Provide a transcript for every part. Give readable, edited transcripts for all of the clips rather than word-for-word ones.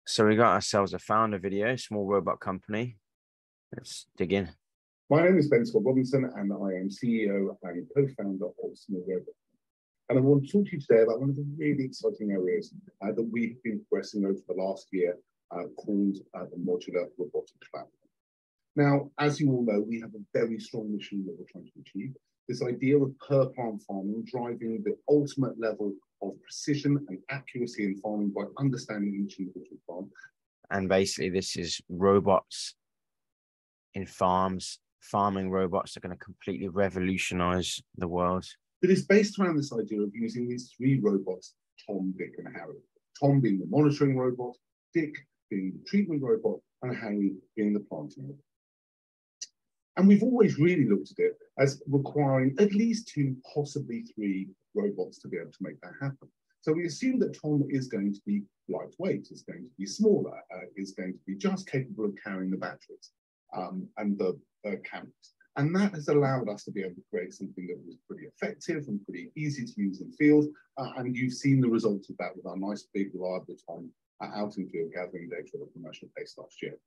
So we got ourselves a founder video, small robot company. Let's dig in. My name is Ben Scott Robinson, and I am CEO and co-founder of Small Robot. And I want to talk to you today about one of the really exciting areas that we've been progressing over the last year, called the Modular Robotics Platform. Now, as you all know, we have a very strong mission that we're trying to achieve. This idea of per-plant farming, driving the ultimate level of precision and accuracy in farming by understanding each individual farm. And basically, this is robots in farms. Farming robots are going to completely revolutionize the world. It is based around this idea of using these three robots, Tom, Dick, and Harry. Tom being the monitoring robot, Dick being the treatment robot, and Harry being the planting robot. And we've always really looked at it as requiring at least two, possibly three robots to be able to make that happen. So we assume that Tom is going to be lightweight, is going to be smaller, is going to be just capable of carrying the batteries and the cameras. And that has allowed us to be able to create something that was pretty effective and pretty easy to use in field. And you've seen the results of that with our nice, big, reliable Tom out in field gathering data at a commercial pace last year.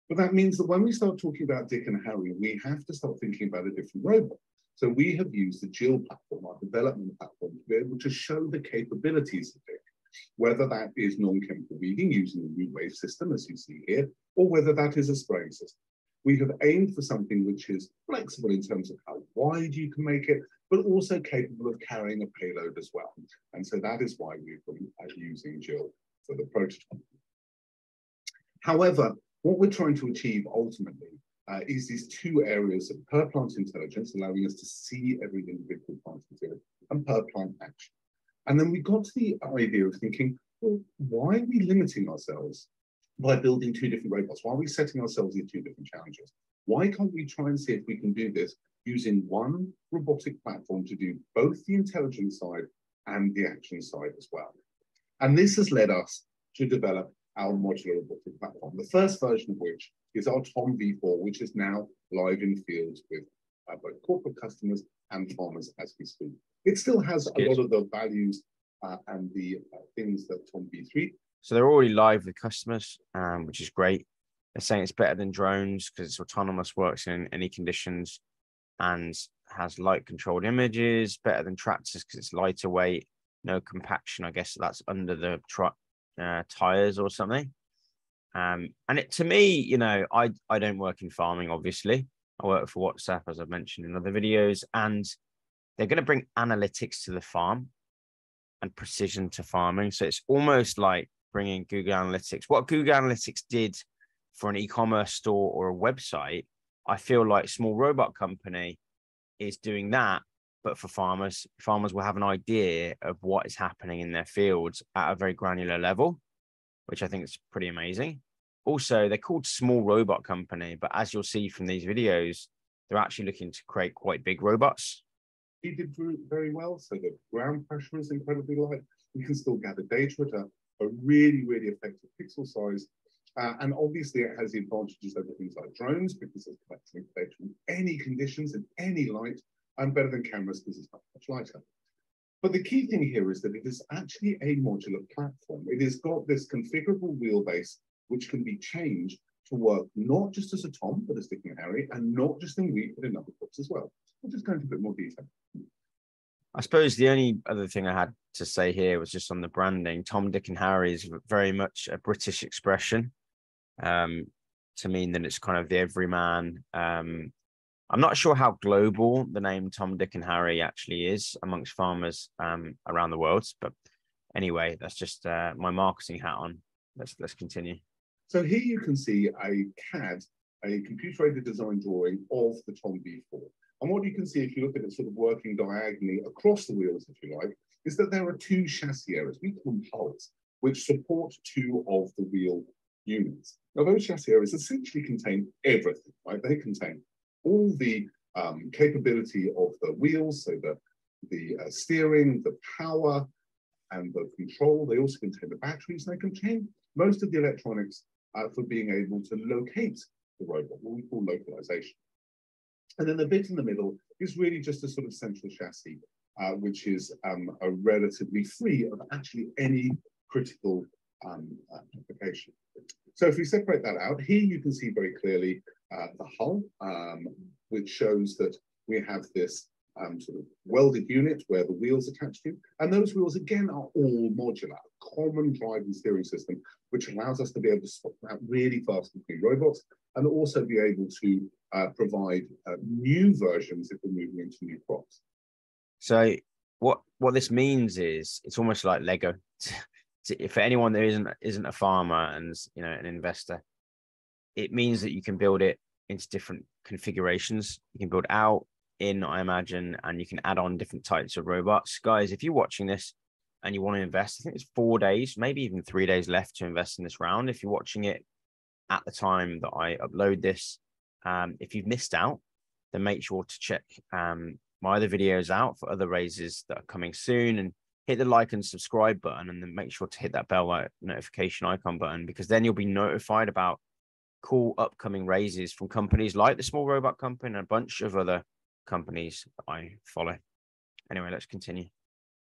But that means that when we start talking about Dick and Harry, we have to start thinking about a different robot. So we have used the Jill platform, our development platform, to be able to show the capabilities of Dick, whether that is non-chemical weeding using the root wave system, as you see here, or whether that is a spraying system. We have aimed for something which is flexible in terms of how wide you can make it, but also capable of carrying a payload as well. And so that is why we've been using Jill for the prototype. However, what we're trying to achieve ultimately is these two areas of per-plant intelligence, allowing us to see every individual plant field, and per-plant action. And then we got to the idea of thinking, well, why are we limiting ourselves by building two different robots? Why are we setting ourselves these two different challenges? Why can't we try and see if we can do this using one robotic platform to do both the intelligence side and the action side as well? And this has led us to develop our modular robotic platform, the first version of which is our Tom V4, which is now live in fields with both corporate customers and farmers as we speak. It still has a lot of the values and the things that Tom V3. So they're already live with customers, which is great. They're saying it's better than drones because it's autonomous, works in any conditions, and has light controlled images, better than tractors because it's lighter weight, no compaction. I guess that's under the truck tires or something. And it, to me, you know, I don't work in farming, obviously. I work for WhatsApp, as I've mentioned in other videos, and they're going to bring analytics to the farm and precision to farming. So it's almost like bringing Google Analytics. What Google Analytics did for an e-commerce store or a website, I feel like Small Robot Company is doing that, but for farmers. Farmers will have an idea of what is happening in their fields at a very granular level, which I think is pretty amazing. Also, they're called Small Robot Company, but as you'll see from these videos, they're actually looking to create quite big robots. He did very well. So the ground pressure is incredibly light. We can still gather data at a really, really effective pixel size. And obviously it has the advantages over things like drones because it's collecting data in any conditions, in any light, and better than cameras because it's not much lighter. But the key thing here is that it is actually a modular platform. It has got this configurable wheelbase which can be changed to work not just as a Tom, but as Dick and Harry, and not just in wheat, but in other crops as well. We'll just go into a bit more detail. I suppose the only other thing I had to say here was just on the branding. Tom, Dick and Harry is very much a British expression to mean that it's kind of the everyman. I'm not sure how global the name Tom, Dick and Harry actually is amongst farmers around the world. But anyway, that's just my marketing hat on. Let's continue. So here you can see a CAD, a computer-aided design drawing of the Tom V4. And what you can see if you look at it sort of working diagonally across the wheels, if you like, is that there are two chassis areas, we call them hulls, which support two of the wheel units. Now those chassis areas essentially contain everything, right? They contain all the capability of the wheels, so the steering, the power, and the control. They also contain the batteries. They contain most of the electronics for being able to locate the robot, what we call localization. And then the bit in the middle is really just a sort of central chassis, which is a relatively free of actually any critical application. So if we separate that out, here you can see very clearly the hull, which shows that we have this sort of welded unit where the wheels attached to, and those wheels again are all modular, common drive and steering system, which allows us to be able to swap out really fast between robots and also be able to provide new versions if we're moving into new crops. So what this means is it's almost like Lego. For anyone that isn't a farmer and an investor, it means that you can build it into different configurations. You can build out, in, I imagine, and you can add on different types of robots. Guys, if you're watching this and you want to invest, I think it's 4 days, maybe even 3 days left to invest in this round. If you're watching it at the time that I upload this, if you've missed out, then make sure to check my other videos out for other raises that are coming soon, and hit the like and subscribe button, and then make sure to hit that bell notification icon button, because then you'll be notified about cool upcoming raises from companies like the Small Robot Company and a bunch of other companies that I follow. Anyway, let's continue.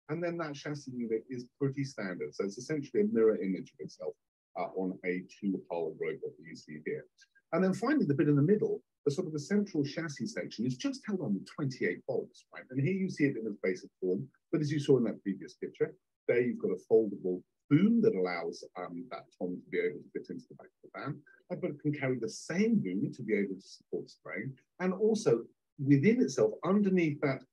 And then that chassis unit is pretty standard. So it's essentially a mirror image of itself on a two-hull robot that you see here. And then finally, the bit in the middle, the sort of the central chassis section, is just held on with 28 bolts, right? And here you see it in its basic form, but as you saw in that previous picture, there you've got a foldable boom that allows that Tom to be able to fit into the back of the van, but it can carry the same boom to be able to support spraying, and also within itself, underneath that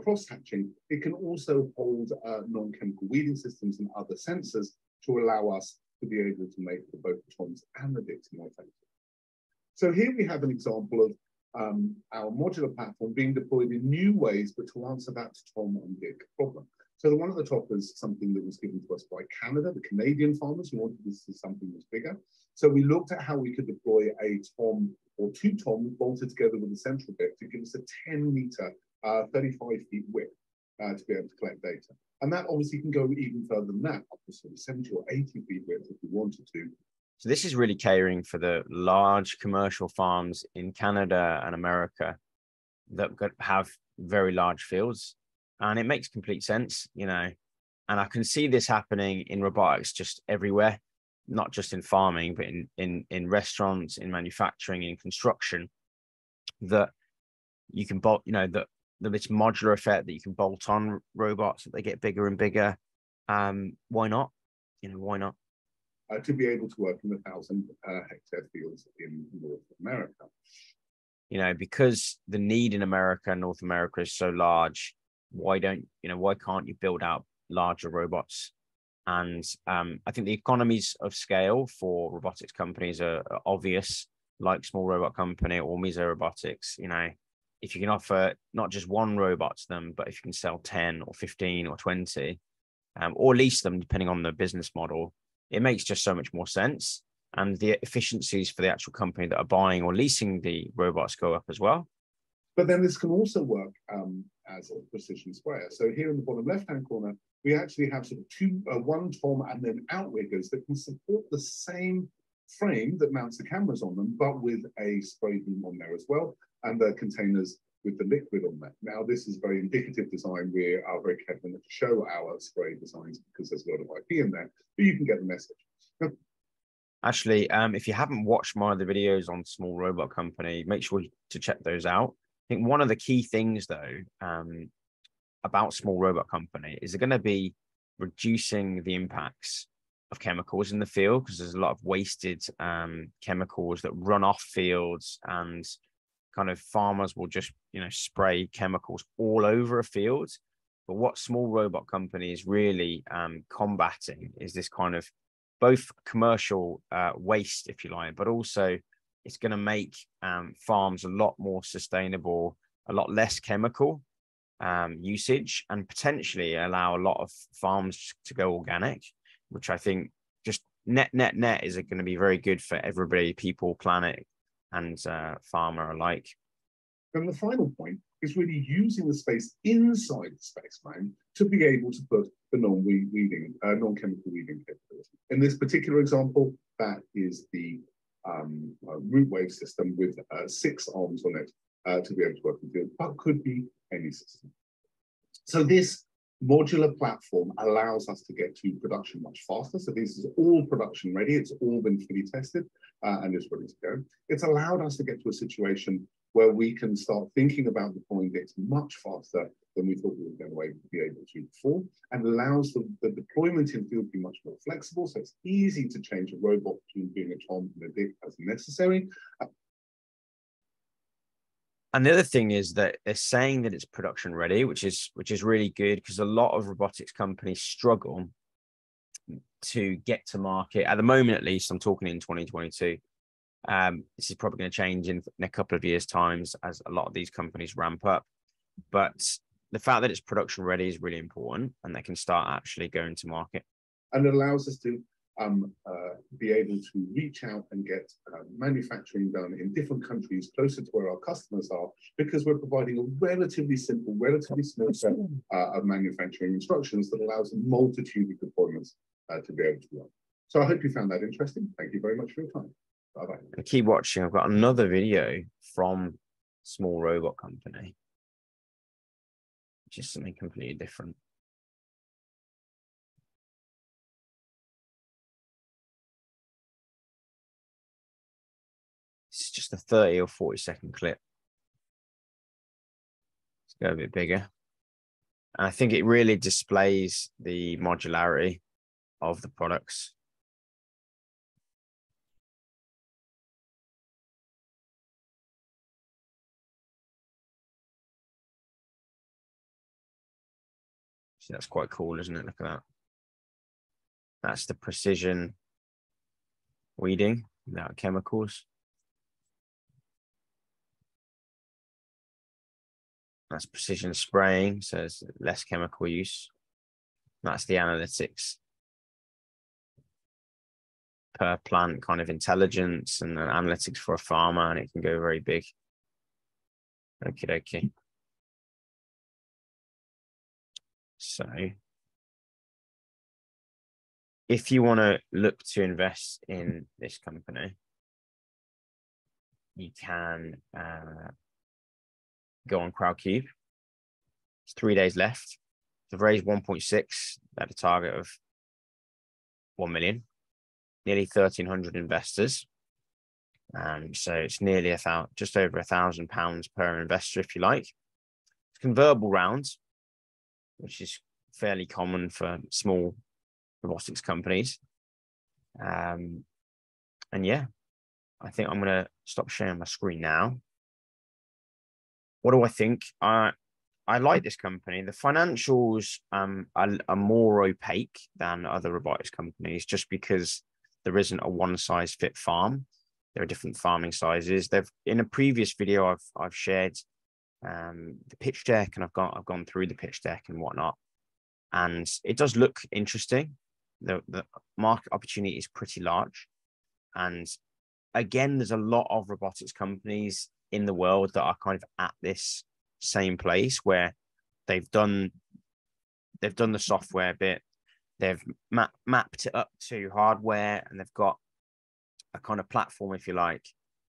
cross-hatching, it can also hold non-chemical weeding systems and other sensors to allow us to be able to make both the Toms and the Dicks more effective. So here we have an example of our modular platform being deployed in new ways, but to answer that Tom and Dick problem. So the one at the top is something that was given to us by Canada, the Canadian farmers who wanted this to see something that's bigger. So we looked at how we could deploy a Tom or two Toms bolted together with a central bit to give us a 10-meter, 35 feet width to be able to collect data. And that obviously can go even further than that, up to sort of 70 or 80 feet width if we wanted to. So this is really catering for the large commercial farms in Canada and America that have very large fields. And it makes complete sense, and I can see this happening in robotics just everywhere, not just in farming, but in restaurants, in manufacturing, in construction, that you can bolt, that this modular effect that you can bolt on robots, that they get bigger and bigger. Why not? Why not? To be able to work in 1,000 hectare fields in North America. Because the need in America, North America is so large, why can't you build out larger robots? And I think the economies of scale for robotics companies are obvious, like Small Robot Company or Miso Robotics. If you can offer not just one robot to them, but if you can sell 10 or 15 or 20, or lease them, depending on the business model, it makes just so much more sense. And the efficiencies for the actual company that are buying or leasing the robots go up as well. But then this can also work as a precision sprayer. So here in the bottom left-hand corner, we actually have sort of one Tom and then outriggers that can support the same frame that mounts the cameras on them, but with a spray boom on there as well, and the containers with the liquid on there. Now, this is very indicative design. We are very careful to show our spray designs because there's a lot of IP in there, but you can get the message. Actually, if you haven't watched my other videos on Small Robot Company, make sure to check those out. I think one of the key things, though, about Small Robot Company is they're going to be reducing the impacts of chemicals in the field, because there's a lot of wasted chemicals that run off fields, and kind of farmers will just, spray chemicals all over a field. But what Small Robot Company is really combating is this kind of both commercial waste, if you like, but also it's going to make farms a lot more sustainable, a lot less chemical usage, and potentially allow a lot of farms to go organic, which I think just net is going to be very good for everybody, people, planet, and farmer alike. And the final point is really using the space inside the space frame to be able to put the non-chemical weeding capability. In this particular example, that is the root wave system with 6 arms on it to be able to work in the field, but could be any system. So this Modular platform allows us to get to production much faster. So this is all production ready. It's all been fully tested and is ready to go. It's allowed us to get to a situation where we can start thinking about deploying data much faster than we thought we were going to be able to before, and allows the deployment in field to be much more flexible. So it's easy to change a robot between being a Tom and a Dick as necessary. And the other thing is that they're saying that it's production ready, which is really good, because a lot of robotics companies struggle to get to market at the moment. At least I'm talking in 2022. This is probably going to change in a couple of years' times as a lot of these companies ramp up. But the fact that it's production ready is really important, and they can start actually going to market. And it allows us to be able to reach out and get manufacturing done in different countries closer to where our customers are, because we're providing a relatively simple, relatively small set of manufacturing instructions that allows a multitude of deployments to be able to run. So I hope you found that interesting. Thank you very much for your time. Bye-bye. And keep watching. I've got another video from Small Robot Company, which is something completely different. It's just a 30 or 40-second clip. Let's go a bit bigger. And I think it really displays the modularity of the products. So that's quite cool, isn't it? Look at that. That's the precision weeding without chemicals. That's precision spraying, so it's less chemical use. That's the analytics per plant kind of intelligence and analytics for a farmer, and it can go very big. Okay. So if you want to look to invest in this company, you can go on Crowdcube. It's 3 days left. They've raised 1.6 at a target of 1 million, nearly 1,300 investors. So it's nearly just over £1,000 per investor, if you like. It's convertible rounds, which is fairly common for small robotics companies. And yeah, I think I'm going to stop sharing my screen now. What do I think? I like this company. The financials are more opaque than other robotics companies, just because there isn't a one-size-fit farm. There are different farming sizes. In a previous video, I've shared the pitch deck, and I've gone through the pitch deck and whatnot, and it does look interesting. The market opportunity is pretty large, and again, there's a lot of robotics companies in the world that are kind of at this same place where they've done the software bit, they've mapped it up to hardware, and they've got a kind of platform, if you like.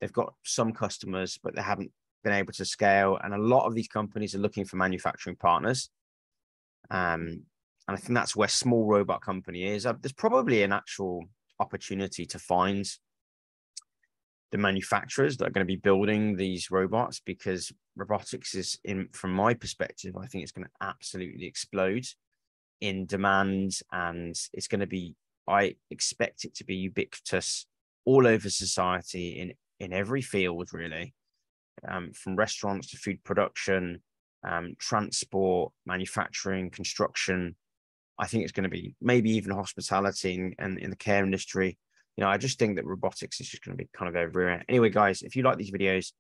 They've got some customers, but they haven't been able to scale. And a lot of these companies are looking for manufacturing partners. And I think that's where Small Robot Company is. There's probably an actual opportunity to find the manufacturers that are going to be building these robots, because robotics is, from my perspective, I think it's going to absolutely explode in demand, and it's going to be, I expect it to be ubiquitous all over society in every field, really, from restaurants to food production, transport, manufacturing, construction. I think it's going to be maybe even hospitality and in the care industry. I just think that robotics is just going to be kind of everywhere. Anyway, guys, if you like these videos,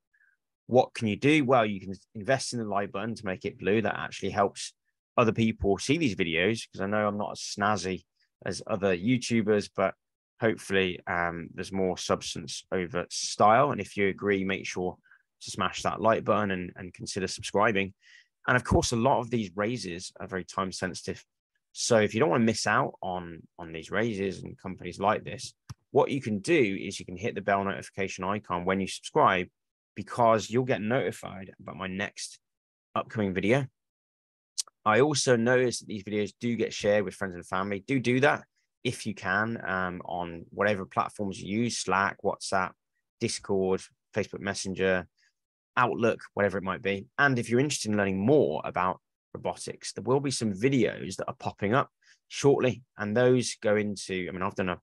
what can you do? Well, you can invest in the like button to make it blue. That actually helps other people see these videos, because I know I'm not as snazzy as other YouTubers, but hopefully there's more substance over style. And if you agree, make sure to smash that like button and consider subscribing. And of course, a lot of these raises are very time sensitive. So if you don't want to miss out on these raises and companies like this, what you can do is you can hit the bell notification icon when you subscribe, because you'll get notified about my next upcoming video. I also noticed that these videos do get shared with friends and family. Do that if you can, on whatever platforms you use, Slack, WhatsApp, Discord, Facebook Messenger, Outlook, whatever it might be. And if you're interested in learning more about robotics, there will be some videos that are popping up shortly. And those go into, I mean, I've done a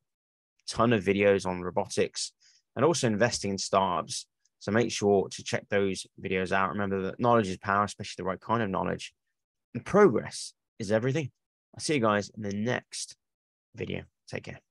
ton of videos on robotics and also investing in startups. So make sure to check those videos out. Remember that knowledge is power, especially the right kind of knowledge. And progress is everything. I'll see you guys in the next video. Take care.